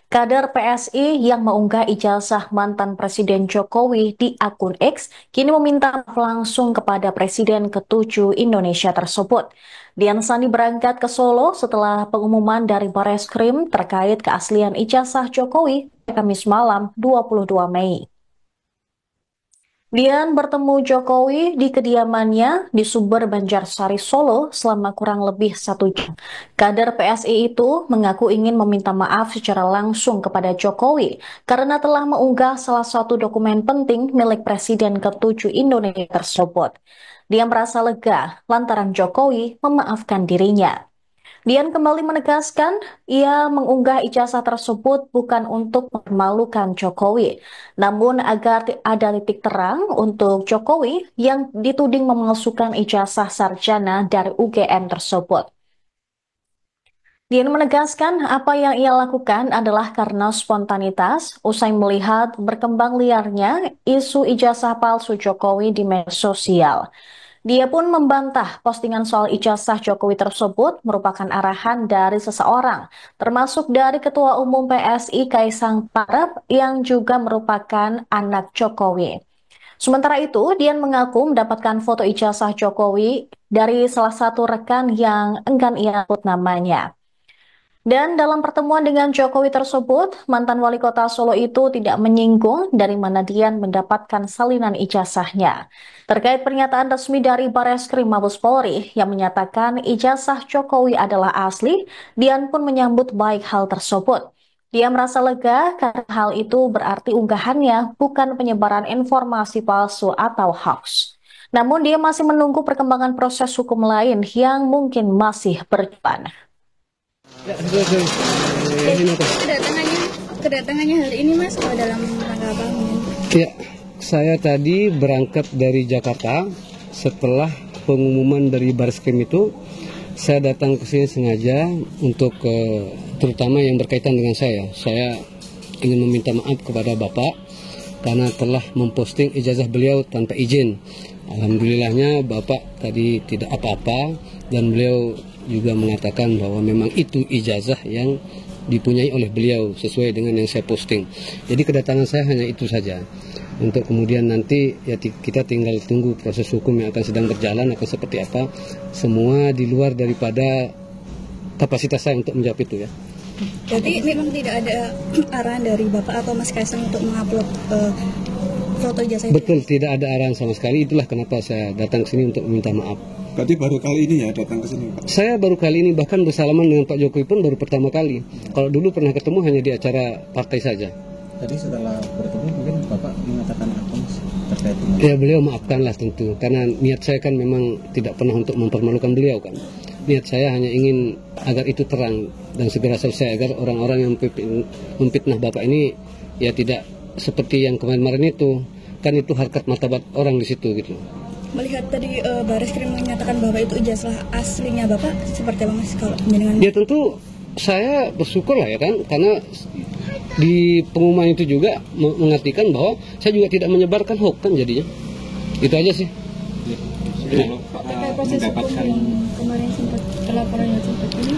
Kader PSI yang mengunggah ijazah mantan Presiden Jokowi di akun X kini meminta maaf langsung kepada Presiden ke-7 Indonesia tersebut. Dian Sandi berangkat ke Solo setelah pengumuman dari Bareskrim terkait keaslian ijazah Jokowi Kamis malam 22 Mei. Dian bertemu Jokowi di kediamannya di Sumber Banjarsari, Solo selama kurang lebih 1 jam. Kader PSI itu mengaku ingin meminta maaf secara langsung kepada Jokowi karena telah mengunggah salah satu dokumen penting milik Presiden ke-7 Indonesia tersebut. Dia merasa lega lantaran Jokowi memaafkan dirinya. Dian kembali menegaskan ia mengunggah ijazah tersebut bukan untuk mempermalukan Jokowi, namun agar ada titik terang untuk Jokowi yang dituding memalsukan ijazah sarjana dari UGM tersebut. Dian menegaskan apa yang ia lakukan adalah karena spontanitas usai melihat berkembang liarnya isu ijazah palsu Jokowi di media sosial. Dia pun membantah postingan soal ijazah Jokowi tersebut merupakan arahan dari seseorang, termasuk dari Ketua Umum PSI Kaisang Pangarep yang juga merupakan anak Jokowi. Sementara itu, Dian mengaku mendapatkan foto ijazah Jokowi dari salah satu rekan yang enggan ia sebut namanya. Dan dalam pertemuan dengan Jokowi tersebut, mantan wali kota Solo itu tidak menyinggung dari mana Dian mendapatkan salinan ijazahnya. Terkait pernyataan resmi dari Bareskrim Mabes Polri yang menyatakan ijazah Jokowi adalah asli, Dian pun menyambut baik hal tersebut. Dia merasa lega karena hal itu berarti unggahannya bukan penyebaran informasi palsu atau hoax. Namun dia masih menunggu perkembangan proses hukum lain yang mungkin masih berjalan. Kedatangannya hari ini Mas dalam rangka apa? Ya, saya tadi berangkat dari Jakarta setelah pengumuman dari Bareskrim itu. Saya datang ke sini sengaja untuk terutama yang berkaitan dengan saya. Saya ingin meminta maaf kepada Bapak karena telah memposting ijazah beliau tanpa izin. Alhamdulillahnya Bapak tadi tidak apa-apa dan beliau juga mengatakan bahwa memang itu ijazah yang dipunyai oleh beliau sesuai dengan yang saya posting. Jadi kedatangan saya hanya itu saja. Untuk kemudian nanti ya kita tinggal tunggu proses hukum yang akan sedang berjalan akan seperti apa. Semua di luar daripada kapasitas saya untuk menjawab itu ya. Jadi memang tidak ada arahan dari Bapak atau Mas Kaisang untuk mengupload foto ijazah itu? Betul, tidak ada arahan sama sekali. Itulah kenapa saya datang ke sini untuk meminta maaf. Berarti baru kali ini ya datang ke sini, Pak? Saya baru kali ini, bahkan bersalaman dengan Pak Jokowi pun baru pertama kali. Kalau dulu pernah ketemu hanya di acara partai saja. Tadi setelah bertemu mungkin Bapak mengatakan apa terkait dengan... Ya beliau maafkanlah tentu, karena niat saya kan memang tidak pernah untuk mempermalukan beliau kan. Niat saya hanya ingin agar itu terang dan segera selesai agar orang-orang yang memfitnah Bapak ini ya tidak seperti yang kemarin-kemarin itu. Kan itu harkat martabat orang di situ gitu. Melihat tadi Bareskrim menyatakan bahwa itu ijazah aslinya Bapak, seperti apa Mas kalau mendengar? Ya tentu saya bersyukur lah ya kan, karena di pengumuman itu juga mengartikan bahwa saya juga tidak menyebarkan hoax kan jadinya. Itu aja sih. Terkait proses hukum yang kemarin sempat laporan yang sempat ini?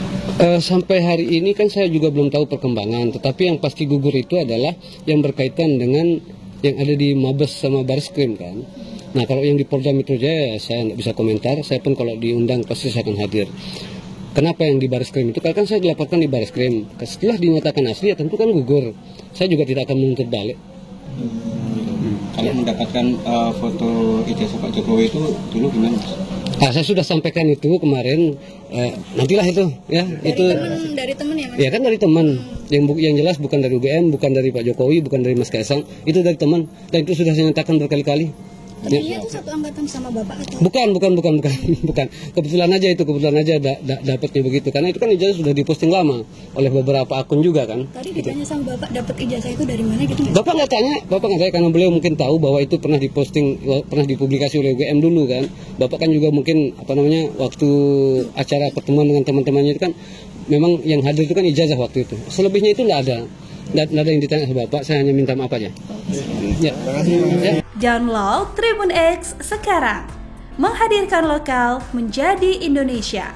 Sampai hari ini kan saya juga belum tahu perkembangan, tetapi yang pasti gugur itu adalah yang berkaitan dengan yang ada di Mabes sama Bareskrim kan. Nah kalau yang di Polda Metro Jaya saya tidak bisa komentar, saya pun kalau diundang pasti saya akan hadir. Kenapa yang di Bareskrim itu? Karena kan saya dilaporkan di Bareskrim. Setelah dinyatakan asli ya tentu kan gugur. Saya juga tidak akan menuntut balik. Kalau mendapatkan foto ijazah Pak Jokowi itu dulu gimana Mas? Nah, saya sudah sampaikan itu kemarin. Nantilah itu ya. Dari teman ya Mas? Ya kan dari teman. Yang jelas bukan dari UGM, bukan dari Pak Jokowi, bukan dari Mas Kaisang. Itu dari teman. Dan itu sudah saya nyatakan berkali-kali. Tapi dia itu satu angkatan sama Bapak atau? Bukan. Kebetulan aja dapatnya begitu. Karena itu kan ijazah sudah diposting lama oleh beberapa akun juga kan. Tadi ditanya sama Bapak dapat ijazah itu dari mana gitu? Bapak nggak tanya karena beliau mungkin tahu bahwa itu pernah diposting, pernah dipublikasi oleh UGM dulu kan. Bapak kan juga mungkin waktu acara pertemuan dengan teman-temannya itu kan memang yang hadir itu kan ijazah waktu itu. Selebihnya itu nggak ada. Nggak ada yang ditanya sama Bapak, saya hanya minta maaf aja. Ya. Download Tribun X sekarang, menghadirkan lokal menjadi Indonesia.